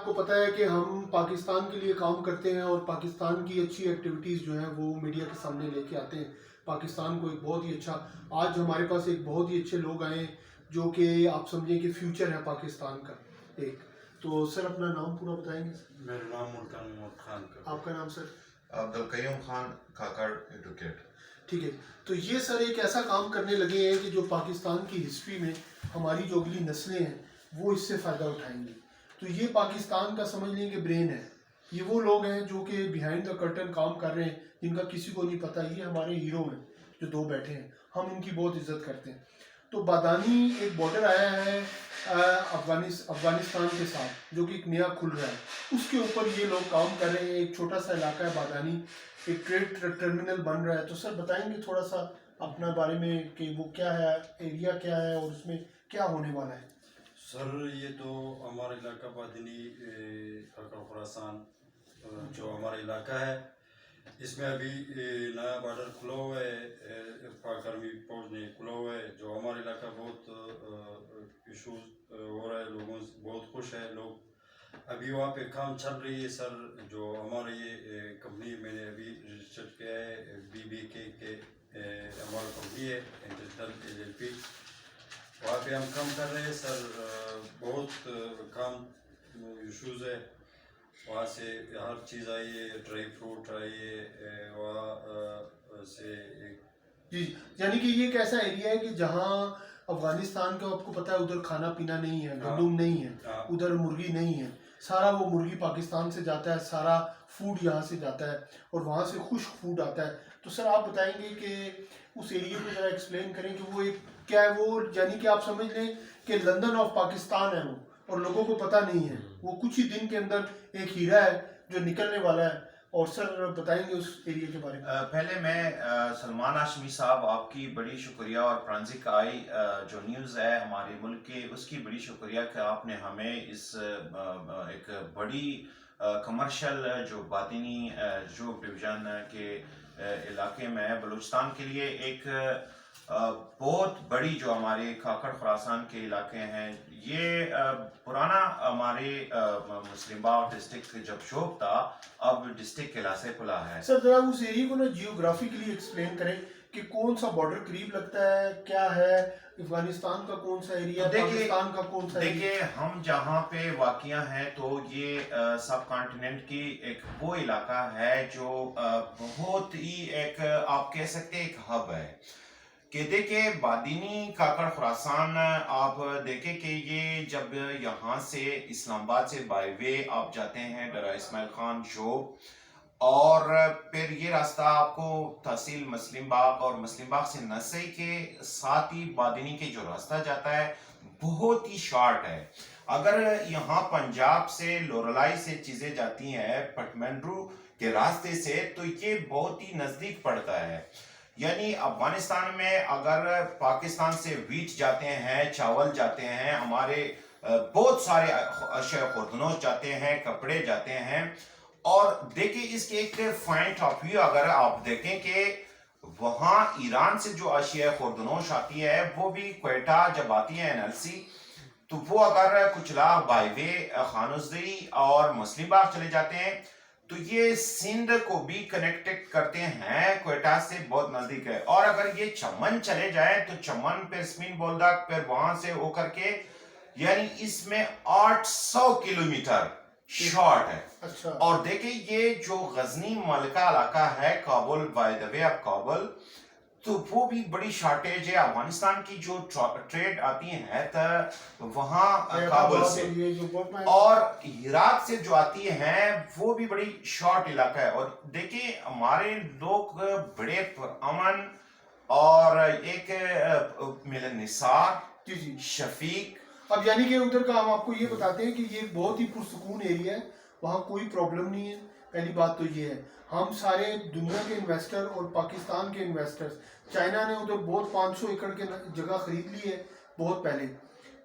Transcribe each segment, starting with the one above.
آپ کو پتہ ہے کہ ہم پاکستان کے لیے کام کرتے ہیں اور پاکستان کی اچھی ایکٹیویٹیز جو ہیں وہ میڈیا کے سامنے لے کے آتے ہیں. پاکستان کو ایک بہت ہی اچھا، آج ہمارے پاس ایک بہت ہی اچھے لوگ آئے ہیں جو کہ آپ سمجھیں کہ فیوچر ہے پاکستان کا ایک. تو سر اپنا نام پورا بتائیں گے؟ میرا نام ملتان محمد خان کا. آپ کا نام سر؟ عبدالقیوم خان کاکڑ ایڈوکیٹ. ٹھیک ہے. تو یہ سر ایک ایسا کام کرنے لگے ہیں کہ جو پاکستان کی ہسٹری میں ہماری جو اگلی نسلیں ہیں وہ اس سے فائدہ اٹھائیں گی. تو یہ پاکستان کا سمجھ لیں کہ برین ہے. یہ وہ لوگ ہیں جو کہ بیہائنڈ دا کرٹن کام کر رہے ہیں جن کا کسی کو نہیں پتہ. یہ ہمارے ہیرو ہیں جو دو بیٹھے ہیں، ہم ان کی بہت عزت کرتے ہیں. تو بادانی ایک بارڈر آیا ہے افغانستان کے ساتھ جو کہ ایک نیا کھل رہا ہے، اس کے اوپر یہ لوگ کام کر رہے ہیں. ایک چھوٹا سا علاقہ ہے بادانی، ایک ٹریڈ ٹرمینل بن رہا ہے. تو سر بتائیں گے تھوڑا سا اپنا بارے میں کہ وہ کیا ہے، ایریا کیا ہے اور اس میں کیا ہونے والا ہے؟ سر یہ تو ہمارا علاقہ بادنی کاکڑ خراسان جو ہمارا علاقہ ہے، اس میں ابھی نیا بارڈر کھلا ہوا ہے، پاک آرمی فوج نے کھلا ہوا ہے. جو ہمارا علاقہ بہت ایشوز ہو رہا ہے، لوگوں سے بہت خوش ہے لوگ. ابھی وہاں پہ کام چل رہی ہے سر. جو ہمارا یہ کمپنی میں نے ابھی رجسٹر کیا ہے BBK کے ہمارا کمپنی ہے انٹرنیشنل LLP. وہاں پہ ہم کام کر رہے ہیں سر. بہت کام ایشوز ہے. وہاں سے ہر چیز آئی ہے، ڈرائی فروٹ آئی ہے وہاں سے. جی، یعنی کہ یہ ایک ایسا ایریا ہے کہ جہاں افغانستان کا آپ کو پتہ ہے ادھر کھانا پینا نہیں ہے، گندم نہیں ہے، ادھر مرغی نہیں ہے. سارا وہ مرغی پاکستان سے جاتا ہے، سارا فوڈ یہاں سے جاتا ہے اور وہاں سے خشک فوڈ آتا ہے. تو سر آپ بتائیں گے کہ اس ایریے کو ذرا ایکسپلین کریں کہ وہ ایک کیا ہے. وہ یعنی کہ آپ سمجھ لیں کہ لندن آف پاکستان ہے وہ، اور لوگوں کو پتہ نہیں ہے. وہ کچھ ہی دن کے اندر ایک ہیرا ہے جو نکلنے والا ہے. اور سر بتائیں گے اس ایریے کے بارے میں؟ پہلے میں سلمان ہاشمی صاحب آپ کی بڑی شکریہ، اور فرانزک آئی جو نیوز ہے ہمارے ملک کے، اس کی بڑی شکریہ کہ آپ نے ہمیں اس ایک بڑی کمرشل جو بادینی جو ڈویژن کے علاقے میں ہے بلوچستان کے لیے ایک بہت بڑی جو ہمارے کاکڑ خراسان کے علاقے ہیں. یہ پرانا ہمارے مسلم باغ ڈسٹرکٹ جب شوب تھا، اب ڈسٹرکٹ کلاسے پلا ہے. سر ذرا اس ایریے کو نا جیوگرافیکلی ایکسپلین کریں کہ کون سا بارڈر قریب لگتا ہے، کیا ہے افغانستان کا کون سا ایریا، پاکستان کا کون سا ایریا؟ دیکھیے ہم جہاں پہ واقع ہیں تو یہ سب کانٹیننٹ کی ایک وہ علاقہ ہے جو بہت ہی ایک آپ کہہ سکتے ایک ہب ہے. کہ دیکھیں بادینی کاکڑ خراسان آپ دیکھیں کہ یہ جب یہاں سے اسلام آباد سے بائی وے آپ جاتے ہیں ڈرا اسماعیل خان شوب، اور پھر یہ راستہ آپ کو تحصیل مسلم باغ اور مسلم باغ سے نسائی کے ساتھ ہی بادینی کے جو راستہ جاتا ہے بہت ہی شارٹ ہے. اگر یہاں پنجاب سے لورالائی سے چیزیں جاتی ہیں پٹمنڈرو کے راستے سے تو یہ بہت ہی نزدیک پڑتا ہے. یعنی افغانستان میں اگر پاکستان سے ویٹ جاتے ہیں، چاول جاتے ہیں، ہمارے بہت سارے اشیاء خوردنوش جاتے ہیں، کپڑے جاتے ہیں. اور دیکھیں اس کے ایک پوائنٹ آف ویو اگر آپ دیکھیں کہ وہاں ایران سے جو اشیاء خوردنوش آتی ہے وہ بھی کوئٹہ جب آتی ہے NLC، تو وہ اگر کچھ لاکھ بائی وے خانوزدری اور مسلم باغ چلے جاتے ہیں تو یہ سندھ کو بھی کنیکٹ کرتے ہیں، کوئٹہ سے بہت نزدیک ہے. اور اگر یہ چمن چلے جائیں تو چمن پھر سمین بولدک پھر وہاں سے ہو کر کے یعنی اس میں 800 کلومیٹر شارٹ ہے. اور دیکھیں یہ جو غزنی ملکہ علاقہ ہے Kabul by the way of Kabul, تو وہ بھی بڑی شارٹیج ہے. افغانستان کی جو ٹریڈ آتی ہے تو وہاں کابل سے اور عراق سے جو آتی ہیں وہ بھی بڑی شارٹ علاقہ ہے. اور دیکھیں ہمارے لوگ بڑے پرامن، اور ایک ملن نثار شفیق. اب یعنی کہ ادھر کا ہم آپ کو یہ بتاتے ہیں کہ یہ بہت ہی پرسکون ایریا ہے، وہاں کوئی پرابلم نہیں ہے. پہلی بات تو یہ ہے. ہم سارے دنیا کے انویسٹر اور پاکستان کے انویسٹرز، چائنا نے ادھر بہت 500 ایکڑ کے جگہ خرید لی ہے بہت پہلے.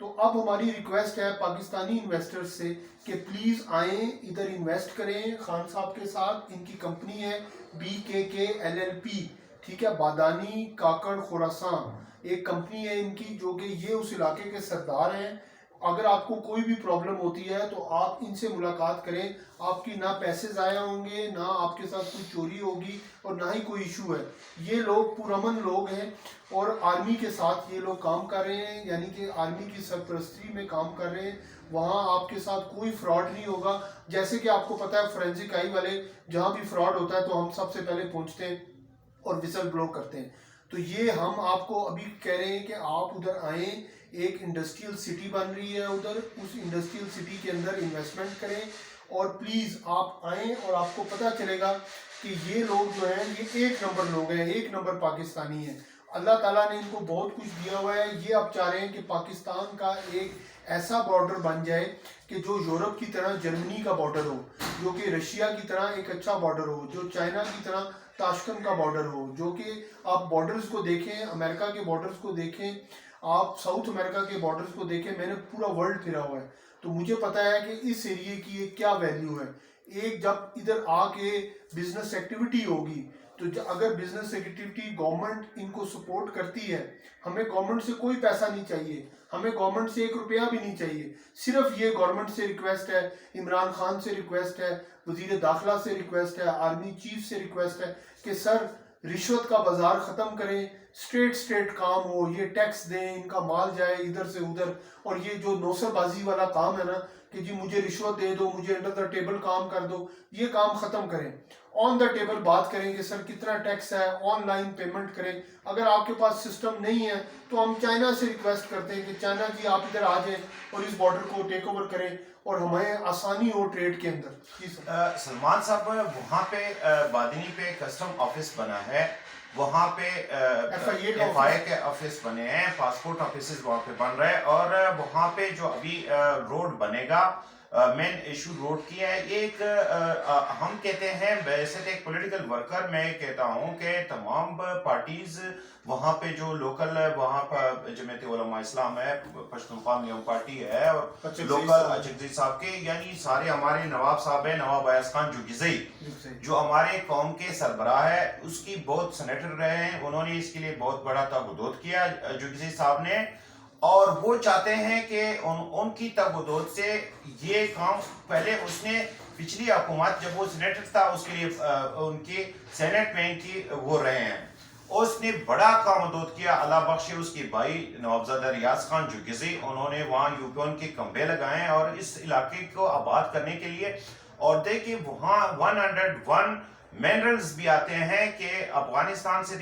تو اب ہماری ریکویسٹ ہے پاکستانی انویسٹرز سے کہ پلیز آئیں ادھر انویسٹ کریں خان صاحب کے ساتھ. ان کی کمپنی ہے BKK LLP، ٹھیک ہے، بادانی کاکڑ خراسان ایک کمپنی ہے ان کی جو کہ یہ اس علاقے کے سردار ہیں. اگر آپ کو کوئی بھی پرابلم ہوتی ہے تو آپ ان سے ملاقات کریں. آپ کی نہ پیسے ضائع ہوں گے، نہ آپ کے ساتھ کوئی چوری ہوگی، اور نہ ہی کوئی ایشو ہے. یہ لوگ پرامن لوگ ہیں اور آرمی کے ساتھ یہ لوگ کام کر رہے ہیں، یعنی کہ آرمی کی سرپرستی میں کام کر رہے ہیں. وہاں آپ کے ساتھ کوئی فراڈ نہیں ہوگا. جیسے کہ آپ کو پتہ ہے فورینسک آئی والے جہاں بھی فراڈ ہوتا ہے تو ہم سب سے پہلے پہنچتے ہیں اور وسل بلو کرتے ہیں. تو یہ ہم آپ کو ابھی کہہ رہے ہیں کہ آپ ادھر آئیں. ایک انڈسٹریل سٹی بن رہی ہے ادھر، اس انڈسٹریل سٹی کے اندر انویسٹمنٹ کریں، اور پلیز آپ آئیں اور آپ کو پتہ چلے گا کہ یہ لوگ جو ہیں یہ ایک نمبر لوگ ہیں، ایک نمبر پاکستانی ہیں. اللہ تعالیٰ نے ان کو بہت کچھ دیا ہوا ہے. یہ اب چاہ رہے ہیں کہ پاکستان کا ایک ایسا بارڈر بن جائے کہ جو یورپ کی طرح جرمنی کا بارڈر ہو، جو کہ رشیا کی طرح ایک اچھا بارڈر ہو، جو چائنا کی طرح تاشکند کا بارڈر ہو، جو کہ آپ بارڈرز کو دیکھیں، امریکہ کے بارڈرز کو دیکھیں، آپ ساؤتھ امریکہ کے بارڈرز کو دیکھیں. میں نے پورا ورلڈ پھرا ہوا ہے تو مجھے پتا ہے کہ اس ایریے کی ایک کیا ویلیو ہے. ایک جب ادھر آ کے بزنس ایکٹیویٹی ہوگی تو اگر بزنس ایکٹیویٹی گورنمنٹ ان کو سپورٹ کرتی ہے، ہمیں گورنمنٹ سے کوئی پیسہ نہیں چاہیے، ہمیں گورنمنٹ سے 1 روپیہ بھی نہیں چاہیے. صرف یہ گورنمنٹ سے ریکویسٹ ہے، عمران خان سے ریکویسٹ ہے، وزیر داخلہ سے ریکویسٹ ہے، آرمی چیف سے ریکویسٹ ہے کہ سر رشوت کا بازار ختم کریں، اسٹریٹ کام ہو، یہ ٹیکس دیں، ان کا مال جائے ادھر سے ادھر. اور یہ جو نوسر بازی والا کام ہے نا کہ جی مجھے رشوت دے دو، مجھے انڈر دا ٹیبل کام کر دو، یہ کام ختم کریں. آن دا ٹیبل بات کریں کہ سر کتنا ٹیکس ہے، آن لائن پیمنٹ کریں. اگر آپ کے پاس سسٹم نہیں ہے تو ہم چائنا سے ریکویسٹ کرتے ہیں کہ چائنا جی آپ ادھر آ جائیں اور اس بارڈر کو ٹیک اوور کریں اور ہمیں آسانی ہو ٹریڈ کے اندر. جی سر. سلمان صاحب، وہاں پہ بادنی پہ کسٹم آفس بنا ہے، وہاں پہ ایف آئی کے آفس بنے ہیں، پاسپورٹ آفیسز وہاں پہ بن رہے ہیں، اور وہاں پہ جو ابھی روڈ بنے گا، مین ایشو روڈ کی ہے. ایک ہم کہتے ہیں ویسے ایک پولیٹیکل ورکر میں کہتا ہوں کہ تمام پارٹیز وہاں پہ جو لوکل ہے، وہاں پر جمعیت علماء اسلام ہے، پشتونخوا نیوم پارٹی ہے، اور لوکل اچکزئی صاحب کے، یعنی سارے ہمارے نواب صاحب ہیں، نواب ایاز خان جوگزئی جو ہمارے قوم کے سربراہ ہے، اس کی بہت سینیٹر رہے ہیں، انہوں نے اس کے لیے بہت بڑا تگودود کیا جوگزئی صاحب نے، اور وہ چاہتے ہیں کہ ان کی تگودود سے یہ کام پہلے اس نے پچھلی حکومت جب وہ سینیٹر تھا اس کے لیے ان کی سینٹ میں ان کی وہ رہے ہیں، اس نے بڑا کامدود کیا. اللہ بخشے اس کی بھائی نوابزادہ ریاض خان جوگزئی، انہوں نے وہاں یوپین کے کھمبے لگائے ہیں اور اس علاقے کو آباد کرنے کے لیے. اور دیکھیں وہاں 101 منرلز بھی آتے ہیں کہ افغانستان سے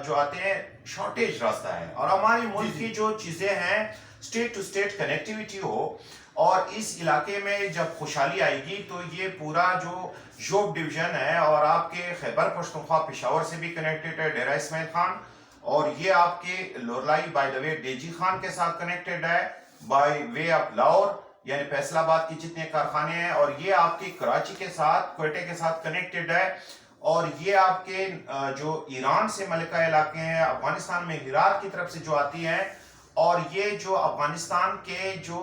جو آتے ہیں شارٹیج راستہ ہے، اور ہمارے ملک کی جو چیزیں ہیں اسٹیٹ ٹو اسٹیٹ کنیکٹیویٹی ہو، اور اس علاقے میں جب خوشحالی آئے گی تو یہ پورا جو یوب ڈویژن ہے، اور آپ کے خیبر پختونخوا پشاور سے بھی کنیکٹڈ ہے ڈیرہ اسماعیل خان، اور یہ آپ کے لورلائی بائی دا وے ڈیجی خان کے ساتھ کنیکٹڈ ہے بائی وے آف لاہور، یعنی فیصل آباد کی جتنے کارخانے ہیں، اور یہ آپ کی کراچی کے ساتھ کوئٹے کے ساتھ کنیکٹڈ ہے، اور یہ آپ کے جو ایران سے ملکہ علاقے ہیں، افغانستان میں ہرات کی طرف سے جو آتی ہیں، اور یہ جو افغانستان کے جو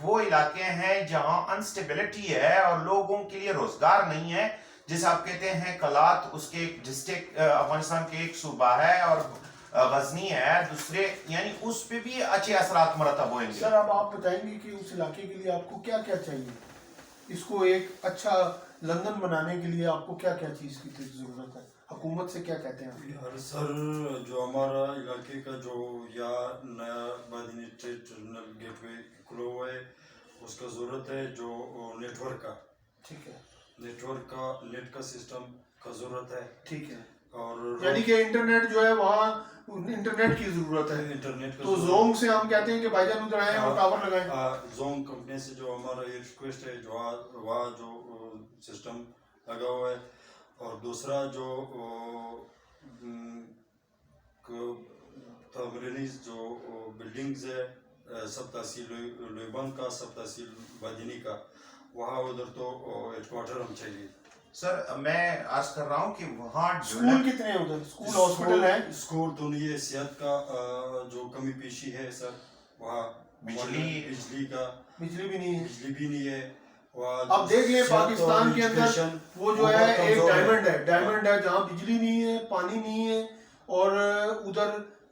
وہ علاقے ہیں جہاں انسٹیبلٹی ہے اور لوگوں کے لیے روزگار نہیں ہے، جسے آپ کہتے ہیں کلات، اس کے ڈسٹرکٹ افغانستان کے ایک صوبہ ہے، اور غزنی ہے دوسرے، یعنی اس پہ بھی اچھے اثرات مرتب ہوئیں گے. سر اب آپ بتائیں گے کہ اس علاقے کے لیے آپ کو کیا کیا چاہیے، اس کو ایک اچھا لندن بنانے کے لیے آپ کو کیا کیا چیز کی ضرورت ہے، حکومت سے کیا کہتے ہیں آپ؟ سر جو ہمارا علاقے کا جو یا نیا بادنی ٹرمینل گیٹ وے کھلا ہوا ہے، اس کا ضرورت ہے جو نیٹ ورک کا، ٹھیک ہے، نیٹ ورک کا، نیٹ کا سسٹم کا ضرورت ہے. ٹھیک ہے، اور یعنی کہ انٹرنیٹ جو ہے وہاں انٹرنیٹ کی ضرورت ہے. انٹرنیٹ کا تو زونگ سے ہم کہتے ہیں کہ بھائی جان ادھر آئیں اور ٹاور لگائیں. زونگ کمپنی سے جو ہمارا یہ ریکویسٹ ہے جو وہاں جو سسٹم لگا ہوا ہے. اور دوسرا جو تمرینیز جو بلڈنگز ہے سب تحصیل لویبند کا، سب تحصیل بادینی کا، وہاں ادھر تو ہیڈ کوارٹر ہم چاہیے. سر میں عرض کر رہا ہوں کہ وہاں اسکول کتنے ہیں ادھر، اسکول ہاسپٹل ہیں؟ اسکول تو نہیں ہے، صحت کا جو کمی پیشی ہے سر، وہاں بجلی کا، بجلی بھی نہیں ہے، بجلی بھی نہیں ہے. اب دیکھ لیں پاکستان کے اندر وہ جو ہے ایک ڈائمنڈ ہے جہاں بجلی نہیں ہے، پانی نہیں ہے، اور ادھر